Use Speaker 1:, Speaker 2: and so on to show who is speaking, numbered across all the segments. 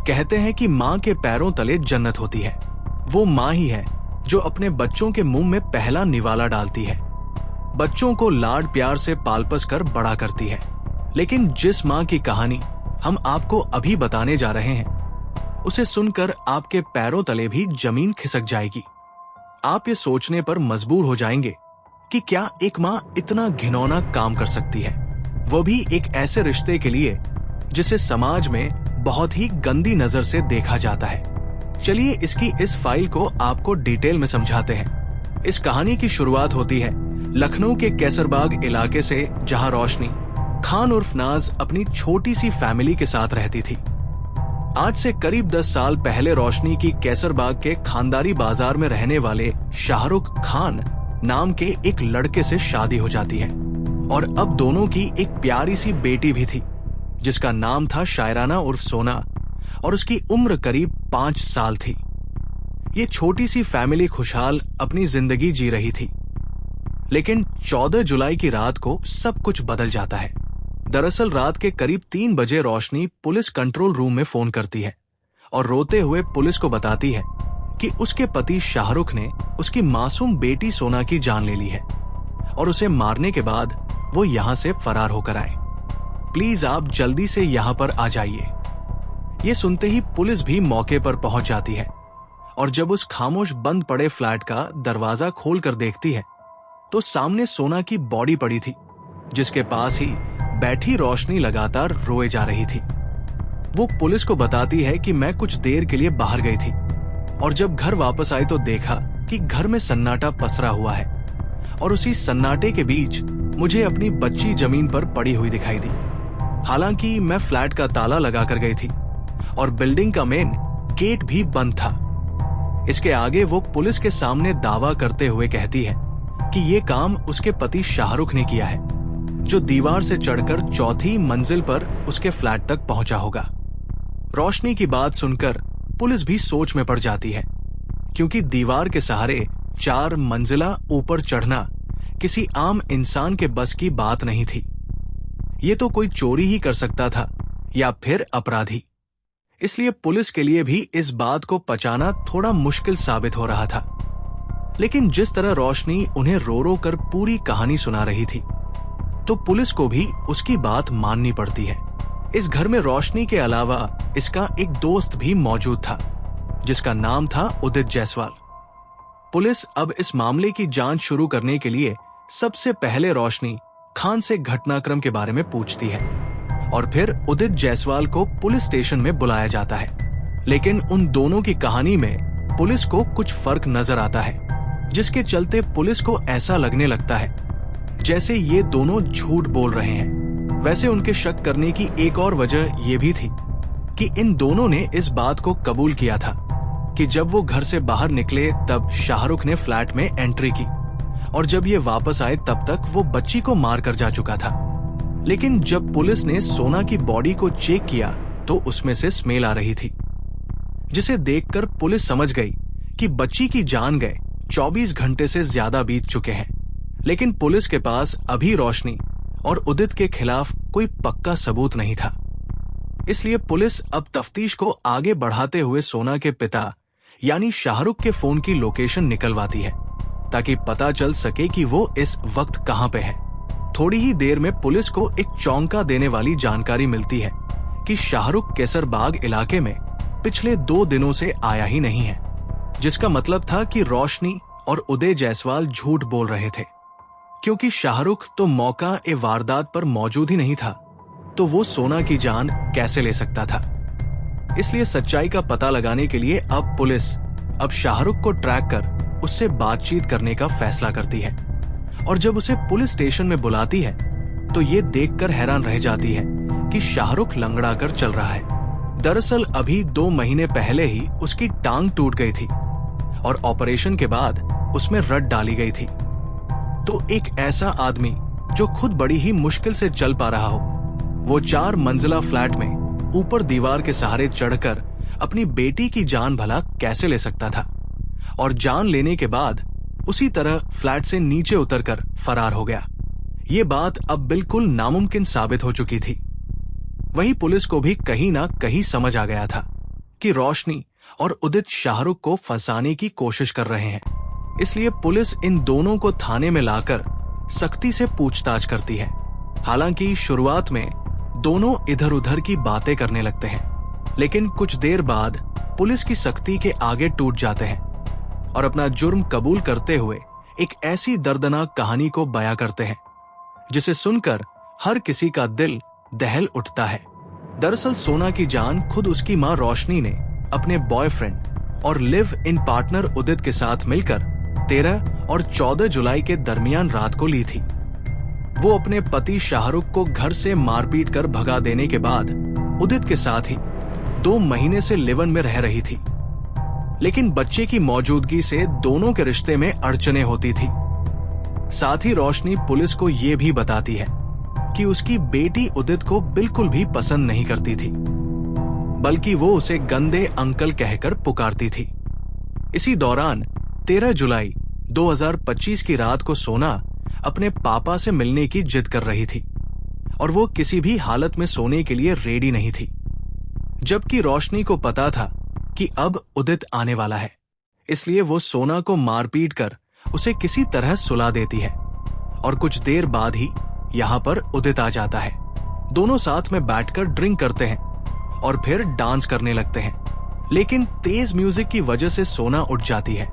Speaker 1: कहते हैं कि माँ के पैरों तले जन्नत होती है। वो माँ ही है जो अपने बच्चों के मुंह में पहला निवाला डालती है, बच्चों को लाड प्यार से पाल पोस कर बड़ा करती है। लेकिन जिस माँ की कहानी हम आपको अभी बताने जा रहे हैं, उसे सुनकर आपके पैरों तले भी जमीन खिसक जाएगी। आप ये सोचने पर मजबूर हो जाएंगे कि क्या एक माँ इतना घिनौना काम कर सकती है, वो भी एक ऐसे रिश्ते के लिए जिसे समाज में बहुत ही गंदी नजर से देखा जाता है। चलिए इसकी इस फाइल को आपको डिटेल में समझाते हैं। इस कहानी की शुरुआत होती है लखनऊ के कैसरबाग इलाके से, जहां रोशनी खान उर्फ नाज अपनी छोटी सी फैमिली के साथ रहती थी। आज से करीब 10 साल पहले रोशनी की कैसरबाग के खानदारी बाजार में रहने वाले शाहरुख खान नाम के एक लड़के से शादी हो जाती है और अब दोनों की एक प्यारी सी बेटी भी थी जिसका नाम था शायराना उर्फ सोना और उसकी उम्र करीब 5 साल थी। ये छोटी सी फैमिली खुशहाल अपनी जिंदगी जी रही थी। लेकिन 14 जुलाई की रात को सब कुछ बदल जाता है। दरअसल रात के करीब 3 बजे रोशनी पुलिस कंट्रोल रूम में फोन करती है और रोते हुए पुलिस को बताती है कि उसके पति शाहरुख ने उसकी मासूम बेटी सोना की जान ले ली है और उसे मारने के बाद वो यहाँ से फरार होकर आए। प्लीज आप जल्दी से यहाँ पर आ जाइए। ये सुनते ही पुलिस भी मौके पर पहुंच जाती है और जब उस खामोश बंद पड़े फ्लैट का दरवाजा खोल कर देखती है तो सामने सोना की बॉडी पड़ी थी, जिसके पास ही बैठी रोशनी लगातार रोए जा रही थी। वो पुलिस को बताती है कि मैं कुछ देर के लिए बाहर गई थी और जब घर वापस आई तो देखा कि घर में सन्नाटा पसरा हुआ है और उसी सन्नाटे के बीच मुझे अपनी बच्ची जमीन पर पड़ी हुई दिखाई दी। हालांकि मैं फ्लैट का ताला लगाकर गई थी और बिल्डिंग का मेन गेट भी बंद था। इसके आगे वो पुलिस के सामने दावा करते हुए कहती है कि ये काम उसके पति शाहरुख ने किया है, जो दीवार से चढ़कर 4थी मंजिल पर उसके फ्लैट तक पहुंचा होगा। रोशनी की बात सुनकर पुलिस भी सोच में पड़ जाती है, क्योंकि दीवार के सहारे 4 मंजिला ऊपर चढ़ना किसी आम इंसान के बस की बात नहीं थी। ये तो कोई चोरी ही कर सकता था या फिर अपराधी। इसलिए पुलिस के लिए भी इस बात को पचाना थोड़ा मुश्किल साबित हो रहा था। लेकिन जिस तरह रोशनी उन्हें रो रो कर पूरी कहानी सुना रही थी, तो पुलिस को भी उसकी बात माननी पड़ती है। इस घर में रोशनी के अलावा इसका एक दोस्त भी मौजूद था, जिसका नाम था उदित जायसवाल। पुलिस अब इस मामले की जांच शुरू करने के लिए सबसे पहले रोशनी खान से घटनाक्रम के बारे में पूछती है और फिर उदित जायसवाल को पुलिस स्टेशन में बुलाया जाता है। लेकिन उन दोनों की कहानी में पुलिस को कुछ फर्क नजर आता है, जिसके चलते पुलिस को ऐसा लगने लगता है जैसे ये दोनों झूठ बोल रहे हैं। वैसे उनके शक करने की एक और वजह ये भी थी कि इन दोनों ने इस बात को कबूल किया था कि जब वो घर से बाहर निकले तब शाहरुख ने फ्लैट में एंट्री की और जब ये वापस आए तब तक वो बच्ची को मार कर जा चुका था। लेकिन जब पुलिस ने सोना की बॉडी को चेक किया तो उसमें से स्मेल आ रही थी, जिसे देखकर पुलिस समझ गई कि बच्ची की जान गए 24 घंटे से ज्यादा बीत चुके हैं। लेकिन पुलिस के पास अभी रोशनी और उदित के खिलाफ कोई पक्का सबूत नहीं था। इसलिए पुलिस अब तफ्तीश को आगे बढ़ाते हुए सोना के पिता यानी शाहरुख के फोन की लोकेशन निकलवाती है, ताकि पता चल सके कि वो इस वक्त कहां पे है। थोड़ी ही देर में पुलिस को एक चौंका देने वाली जानकारी मिलती है कि शाहरुख कैसरबाग इलाके में पिछले 2 दिनों से आया ही नहीं है, जिसका मतलब था कि रोशनी और उदय जायसवाल झूठ बोल रहे थे, क्योंकि शाहरुख तो मौका ए वारदात पर मौजूद ही नहीं था, तो वो सोना की जान कैसे ले सकता था। इसलिए सच्चाई का पता लगाने के लिए अब पुलिस शाहरुख को ट्रैक कर उससे बातचीत करने का फैसला करती है और जब उसे पुलिस स्टेशन में बुलाती है तो ये देखकर हैरान रह जाती है कि शाहरुख लंगड़ा कर चल रहा है। दरअसल अभी 2 महीने पहले ही उसकी टांग टूट गई थी और ऑपरेशन के बाद उसमें रट डाली गई थी। तो एक ऐसा आदमी जो खुद बड़ी ही मुश्किल से चल पा रहा हो, वो 4 मंजिला फ्लैट में ऊपर दीवार के सहारे चढ़कर अपनी बेटी की जान भला कैसे ले सकता था, और जान लेने के बाद उसी तरह फ्लैट से नीचे उतरकर फरार हो गया। ये बात अब बिल्कुल नामुमकिन साबित हो चुकी थी। वहीं पुलिस को भी कहीं ना कहीं समझ आ गया था कि रोशनी और उदित शाहरुख को फंसाने की कोशिश कर रहे हैं। इसलिए पुलिस इन दोनों को थाने में लाकर सख्ती से पूछताछ करती है। हालांकि शुरुआत में दोनों इधर उधर की बातें करने लगते हैं, लेकिन कुछ देर बाद पुलिस की सख्ती के आगे टूट जाते हैं और अपना जुर्म कबूल करते हुए एक ऐसी दर्दनाक कहानी को बयां करते हैं जिसे सुनकर हर किसी का दिल दहल उठता है। दरअसल सोना की जान खुद उसकी मां रोशनी ने अपने बॉयफ्रेंड और लिव इन पार्टनर उदित के साथ मिलकर 13 और 14 जुलाई के दरमियान रात को ली थी। वो अपने पति शाहरुख को घर से मारपीट कर भगा देने के बाद उदित के साथ ही 2 महीने से लिव-इन में रह रही थी, लेकिन बच्चे की मौजूदगी से दोनों के रिश्ते में अड़चने होती थी। साथ ही रोशनी पुलिस को ये भी बताती है कि उसकी बेटी उदित को बिल्कुल भी पसंद नहीं करती थी, बल्कि वो उसे गंदे अंकल कहकर पुकारती थी। इसी दौरान 13 जुलाई 2025 की रात को सोना अपने पापा से मिलने की जिद कर रही थी और वो किसी भी हालत में सोने के लिए रेडी नहीं थी, जबकि रोशनी को पता था कि अब उदित आने वाला है। इसलिए वो सोना को मारपीट कर उसे किसी तरह सुला देती है और कुछ देर बाद ही यहाँ पर उदित आ जाता है। दोनों साथ में बैठकर ड्रिंक करते हैं और फिर डांस करने लगते हैं, लेकिन तेज म्यूजिक की वजह से सोना उठ जाती है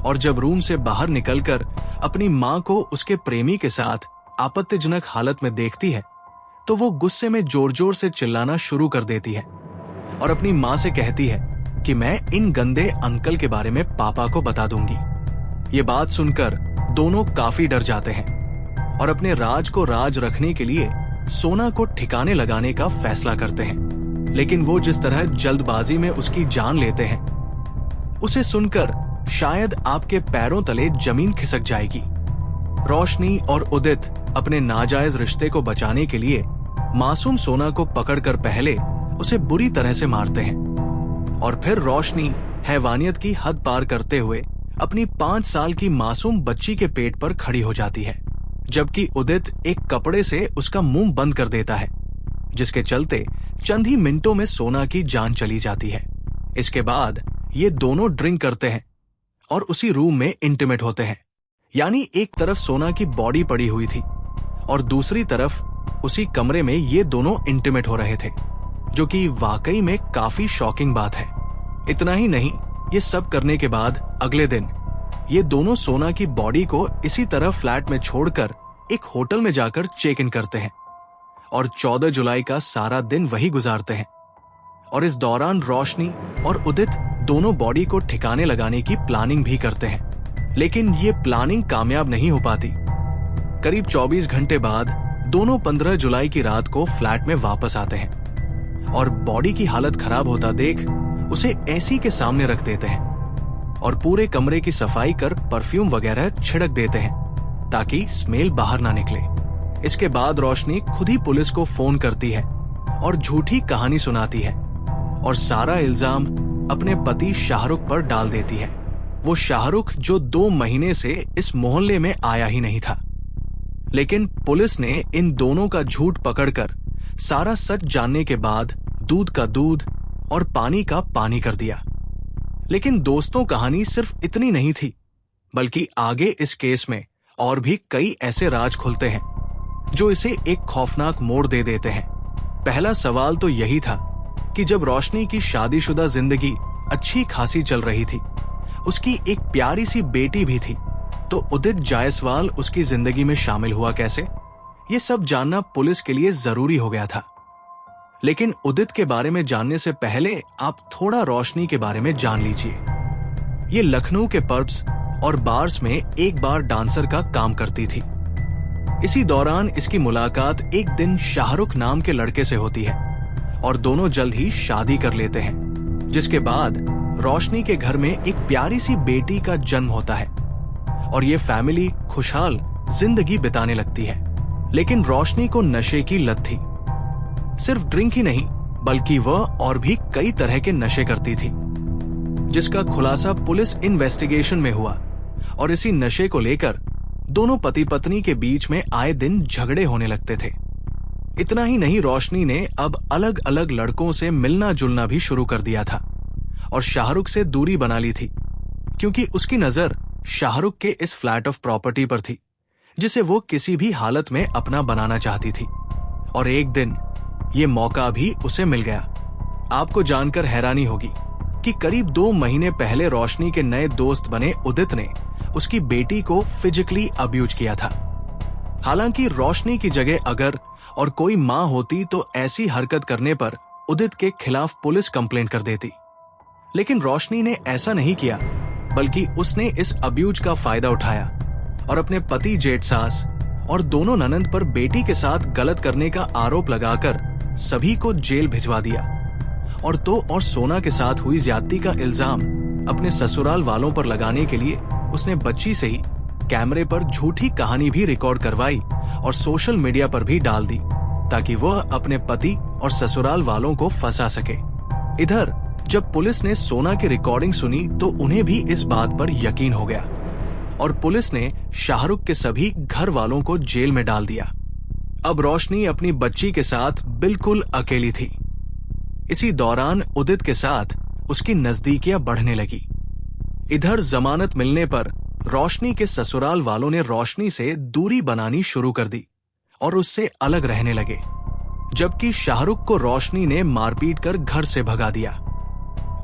Speaker 1: और जब रूम से बाहर निकलकर अपनी मां को उसके प्रेमी के साथ आपत्तिजनक हालत में देखती है तो वो गुस्से में जोर जोर से चिल्लाना शुरू कर देती है और अपनी मां से कहती है कि मैं इन गंदे अंकल के बारे में पापा को बता दूंगी। ये बात सुनकर दोनों काफी डर जाते हैं और अपने राज को राज रखने के लिए सोना को ठिकाने लगाने का फैसला करते हैं, लेकिन वो जिस तरह जल्दबाजी में उसकी जान लेते हैं उसे सुनकर शायद आपके पैरों तले जमीन खिसक जाएगी। रोशनी और उदित अपने नाजायज रिश्ते को बचाने के लिए मासूम सोना को पकड़कर पहले उसे बुरी तरह से मारते हैं और फिर रोशनी हैवानियत की हद पार करते हुए अपनी 5 साल की मासूम बच्ची के पेट पर खड़ी हो जाती है, जबकि उदित एक कपड़े से उसका मुंह बंद कर देता है, जिसके चलते चंद ही मिनटों में सोना की जान चली जाती है। इसके बाद ये दोनों ड्रिंक करते हैं और उसी रूम में इंटीमेट होते हैं, यानी एक तरफ सोना की बॉडी पड़ी हुई थी और दूसरी तरफ उसी कमरे में ये दोनों इंटीमेट हो रहे थे, जो कि वाकई में काफी शॉकिंग बात है। इतना ही नहीं, ये सब करने के बाद अगले दिन ये दोनों सोना की बॉडी को इसी तरह फ्लैट में छोड़कर एक होटल में जाकर चेक इन करते हैं और 14 जुलाई का सारा दिन वही गुजारते हैं। और इस दौरान रोशनी और उदित दोनों बॉडी को ठिकाने लगाने की प्लानिंग भी करते हैं, लेकिन ये प्लानिंग कामयाब नहीं हो पाती। करीब 24 घंटे बाद दोनों 15 जुलाई की रात को फ्लैट में वापस आते हैं और बॉडी की हालत खराब होता देख उसे एसी के सामने रख देते हैं और पूरे कमरे की सफाई कर परफ्यूम वगैरह छिड़क देते हैं ताकि स्मेल बाहर ना निकले। इसके बाद रोशनी खुद ही पुलिस को फोन करती है और झूठी कहानी सुनाती है और सारा इल्जाम अपने पति शाहरुख पर डाल देती है। वो शाहरुख जो 2 महीने से इस मोहल्ले में आया ही नहीं था, लेकिन पुलिस ने इन दोनों का झूठ पकड़कर सारा सच जानने के बाद दूध का दूध और पानी का पानी कर दिया। लेकिन दोस्तों, कहानी सिर्फ इतनी नहीं थी, बल्कि आगे इस केस में और भी कई ऐसे राज खुलते हैं जो इसे एक खौफनाक मोड़ दे देते हैं। पहला सवाल तो यही था कि जब रोशनी की शादीशुदा जिंदगी अच्छी खासी चल रही थी, उसकी एक प्यारी सी बेटी भी थी, तो उदित जायसवाल उसकी जिंदगी में शामिल हुआ कैसे? ये सब जानना पुलिस के लिए जरूरी हो गया था। लेकिन उदित के बारे में जानने से पहले आप थोड़ा रोशनी के बारे में जान लीजिए। ये लखनऊ के पब्स और बार्स में एक बार डांसर का काम करती थी। इसी दौरान इसकी मुलाकात एक दिन शाहरुख नाम के लड़के से होती है और दोनों जल्द ही शादी कर लेते हैं, जिसके बाद रोशनी के घर में एक प्यारी सी बेटी का जन्म होता है और ये फैमिली खुशहाल जिंदगी बिताने लगती है। लेकिन रोशनी को नशे की लत थी। सिर्फ ड्रिंक ही नहीं, बल्कि वह और भी कई तरह के नशे करती थी, जिसका खुलासा पुलिस इन्वेस्टिगेशन में हुआ और इसी नशे को लेकर दोनों पति पत्नी के बीच में आए दिन झगड़े होने लगते थे। इतना ही नहीं, रोशनी ने अब अलग अलग लड़कों से मिलना जुलना भी शुरू कर दिया था और शाहरुख से दूरी बना ली थी, क्योंकि उसकी नजर शाहरुख के इस फ्लैट ऑफ प्रॉपर्टी पर थी जिसे वो किसी भी हालत में अपना बनाना चाहती थी। और एक दिन ये मौका भी उसे मिल गया। आपको जानकर हैरानी होगी कि करीब 2 महीने पहले रोशनी के नए दोस्त बने उदित ने उसकी बेटी को फिजिकली अब्यूज किया था। हालांकि रोशनी की जगह अगर और कोई मां होती तो ऐसी हरकत करने पर उदित के खिलाफ पुलिस कंप्लेंट कर देती, लेकिन रोशनी ने ऐसा नहीं किया, बल्कि उसने इस अब्यूज का फायदा उठाया और अपने पति जेठ सास और दोनों ननंद पर बेटी के साथ गलत करने का आरोप लगाकर सभी को जेल भिजवा दिया। और सोना के साथ हुई ज्यादती का इल्जाम अपने ससुराल वालों पर लगाने के लिए उसने बच्ची से ही कैमरे पर झूठी कहानी भी रिकॉर्ड करवाई और सोशल मीडिया पर भी डाल दी, ताकि वह अपने पति और ससुराल वालों को फंसा सके। इधर जब पुलिस ने सोना की रिकॉर्डिंग सुनी तो उन्हें भी इस बात पर यकीन हो गया और पुलिस ने शाहरुख के सभी घर वालों को जेल में डाल दिया। अब रोशनी अपनी बच्ची के साथ बिल्कुल अकेली थी। इसी दौरान उदित के साथ उसकी नजदीकियां बढ़ने लगी। इधर जमानत मिलने पर रोशनी के ससुराल वालों ने रोशनी से दूरी बनानी शुरू कर दी और उससे अलग रहने लगे, जबकि शाहरुख को रोशनी ने मारपीट कर घर से भगा दिया।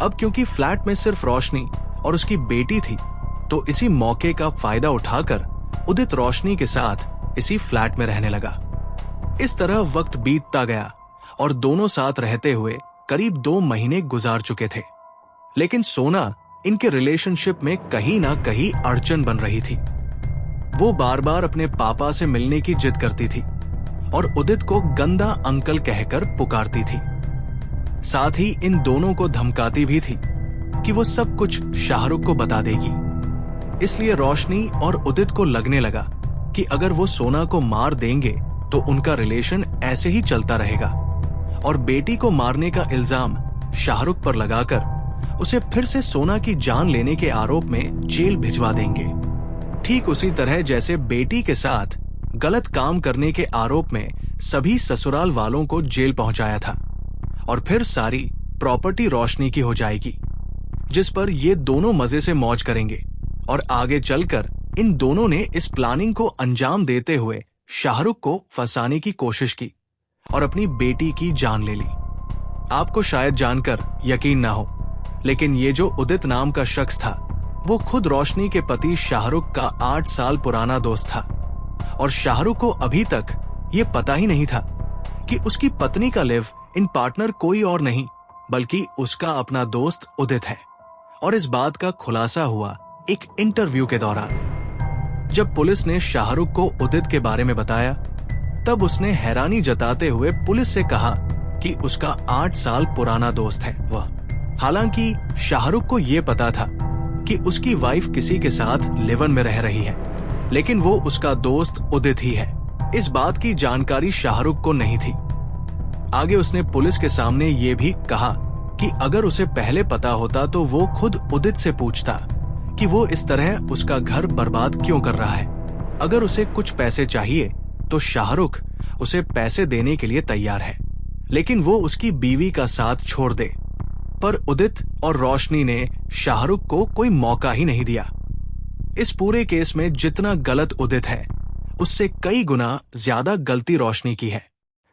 Speaker 1: अब क्योंकि फ्लैट में सिर्फ रोशनी और उसकी बेटी थी, तो इसी मौके का फायदा उठाकर उदित रोशनी के साथ इसी फ्लैट में रहने लगा। इस तरह वक्त बीतता गया और दोनों साथ रहते हुए करीब 2 महीने गुजार चुके थे, लेकिन सोना इनके रिलेशनशिप में कहीं ना कहीं अड़चन बन रही थी। वो बार बार अपने पापा से मिलने की जिद करती थी और उदित को गंदा अंकल कहकर पुकारती थी। साथ ही इन दोनों को धमकाती भी थी कि वो सब कुछ शाहरुख को बता देगी। इसलिए रोशनी और उदित को लगने लगा कि अगर वो सोना को मार देंगे तो उनका रिलेशन ऐसे ही चलता रहेगा और बेटी को मारने का इल्जाम शाहरुख पर लगाकर उसे फिर से सोना की जान लेने के आरोप में जेल भिजवा देंगे। ठीक उसी तरह जैसे बेटी के साथ गलत काम करने के आरोप में सभी ससुराल वालों को जेल पहुंचाया था और फिर सारी प्रॉपर्टी रोशनी की हो जाएगी, जिस पर ये दोनों मजे से मौज करेंगे। और आगे चलकर इन दोनों ने इस प्लानिंग को अंजाम देते हुए शाहरुख को फंसाने की कोशिश की और अपनी बेटी की जान ले ली। आपको शायद जानकर यकीन ना हो, लेकिन ये जो उदित नाम का शख्स था वो खुद रोशनी के पति शाहरुख का 8 साल पुराना दोस्त था और शाहरुख को अभी तक ये पता ही नहीं था कि उसकी पत्नी का लिव इन पार्टनर कोई और नहीं बल्कि उसका अपना दोस्त उदित है। और इस बात का खुलासा हुआ एक इंटरव्यू के दौरान। जब पुलिस ने शाहरुख को उदित के बारे में बताया तब उसने हैरानी जताते हुए पुलिस से कहा कि उसका 8 साल पुराना दोस्त है वह। हालांकि शाहरुख को यह पता था कि उसकी वाइफ किसी के साथ लिव-इन में रह रही है, लेकिन वो उसका दोस्त उदित ही है। इस बात की जानकारी शाहरुख को नहीं थी। आगे उसने पुलिस के सामने ये भी कहा कि अगर उसे पहले पता होता तो वो खुद उदित से पूछता कि वो इस तरह उसका घर बर्बाद क्यों कर रहा है। अगर उसे कुछ पैसे चाहिए तो शाहरुख उसे पैसे देने के लिए तैयार है, लेकिन वो उसकी बीवी का साथ छोड़ दे। पर उदित और रोशनी ने शाहरुख को कोई मौका ही नहीं दिया। इस पूरे केस में जितना गलत उदित है उससे कई गुना ज्यादा गलती रोशनी की है,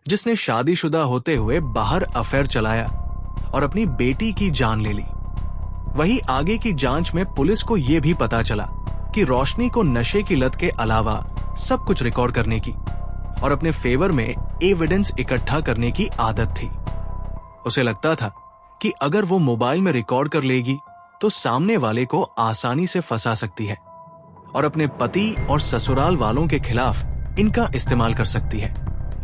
Speaker 1: जिसने शादीशुदा होते हुए बाहर अफेयर चलाया और अपनी बेटी की जान ले ली। वहीं आगे की जांच में पुलिस को यह भी पता चला कि रोशनी को नशे की लत के अलावा सब कुछ रिकॉर्ड करने की और अपने फेवर में एविडेंस इकट्ठा करने की आदत थी। उसे लगता था कि अगर वो मोबाइल में रिकॉर्ड कर लेगी तो सामने वाले को आसानी से फंसा सकती है और अपने पति और ससुराल वालों के खिलाफ इनका इस्तेमाल कर सकती है।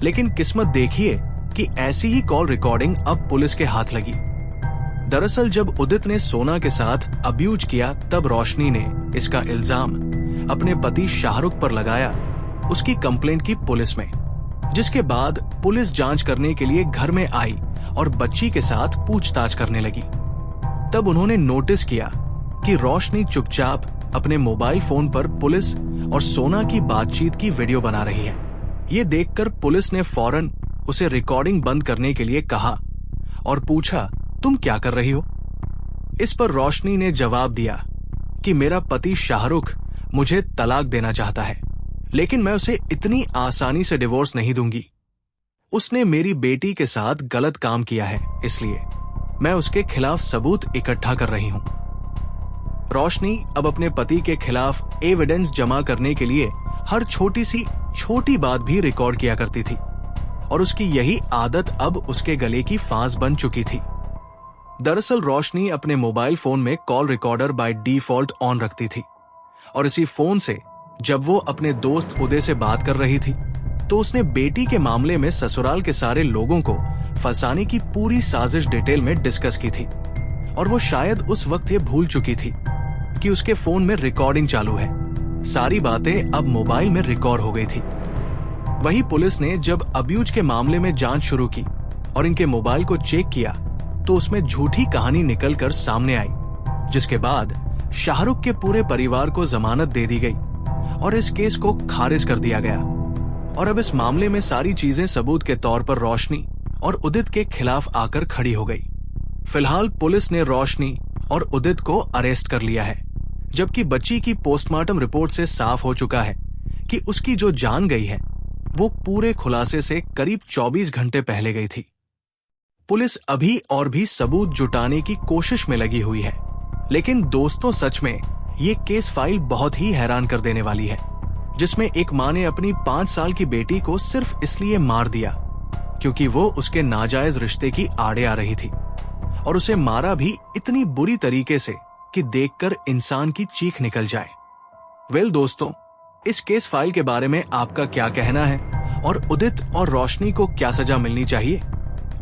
Speaker 1: लेकिन किस्मत देखिए कि ऐसी ही कॉल रिकॉर्डिंग अब पुलिस के हाथ लगी। दरअसल जब उदित ने सोना के साथ अब्यूज किया तब रोशनी ने इसका इल्जाम अपने पति शाहरुख पर लगाया, उसकी कंप्लेंट की पुलिस में, जिसके बाद पुलिस जांच करने के लिए घर में आई और बच्ची के साथ पूछताछ करने लगी। तब उन्होंने नोटिस किया कि रोशनी चुपचाप अपने मोबाइल फोन पर पुलिस और सोना की बातचीत की वीडियो बना रही है। ये देखकर पुलिस ने फौरन उसे रिकॉर्डिंग बंद करने के लिए कहा और पूछा, तुम क्या कर रही हो? इस पर रोशनी ने जवाब दिया कि मेरा पति शाहरुख मुझे तलाक देना चाहता है, लेकिन मैं उसे इतनी आसानी से डिवोर्स नहीं दूंगी। उसने मेरी बेटी के साथ गलत काम किया है, इसलिए मैं उसके खिलाफ सबूत इकट्ठा कर रही हूं। रोशनी अब अपने पति के खिलाफ एविडेंस जमा करने के लिए हर छोटी बात भी रिकॉर्ड किया करती थी और उसकी यही आदत अब उसके गले की फांस बन चुकी थी। दरअसल रोशनी अपने मोबाइल फोन में call recorder by default on रखती थी और इसी फोन से जब वो अपने दोस्त उदय से बात कर रही थी तो उसने बेटी के मामले में ससुराल के सारे लोगों को फंसाने की पूरी साजिश डिटेल में डिस्कस की थी और वो शायद उस वक्त ये भूल चुकी थी कि उसके फोन में रिकॉर्डिंग चालू है। सारी बातें अब मोबाइल में रिकॉर्ड हो गई थी। वही पुलिस ने जब अब्यूज के मामले में जांच शुरू की और इनके मोबाइल को चेक किया तो उसमें झूठी कहानी निकलकर सामने आई, जिसके बाद शाहरुख के पूरे परिवार को जमानत दे दी गई और इस केस को खारिज कर दिया गया। और अब इस मामले में सारी चीजें सबूत के तौर पर रोशनी और उदित के खिलाफ आकर खड़ी हो गई। फिलहाल पुलिस ने रोशनी और उदित को अरेस्ट कर लिया है, जबकि बच्ची की पोस्टमार्टम रिपोर्ट से साफ हो चुका है कि उसकी जो जान गई है वो पूरे खुलासे से करीब 24 घंटे पहले गई थी। पुलिस अभी और भी सबूत जुटाने की कोशिश में लगी हुई है, लेकिन दोस्तों सच में ये केस फाइल बहुत ही हैरान कर देने वाली है, जिसमें एक मां ने अपनी 5 साल की बेटी को सिर्फ इसलिए मार दिया क्योंकि वो उसके नाजायज रिश्ते की आड़े आ रही थी और उसे मारा भी इतनी बुरी तरीके से कि देखकर इंसान की चीख निकल जाए। वेल दोस्तों, इस केस फाइल के बारे में आपका क्या कहना है और उदित और रोशनी को क्या सजा मिलनी चाहिए?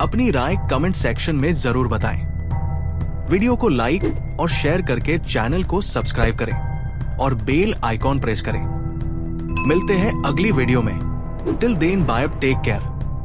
Speaker 1: अपनी राय कमेंट सेक्शन में जरूर बताएं। वीडियो को लाइक और शेयर करके चैनल को सब्सक्राइब करें और बेल आइकॉन प्रेस करें। मिलते हैं अगली वीडियो में। Till then bye, take care.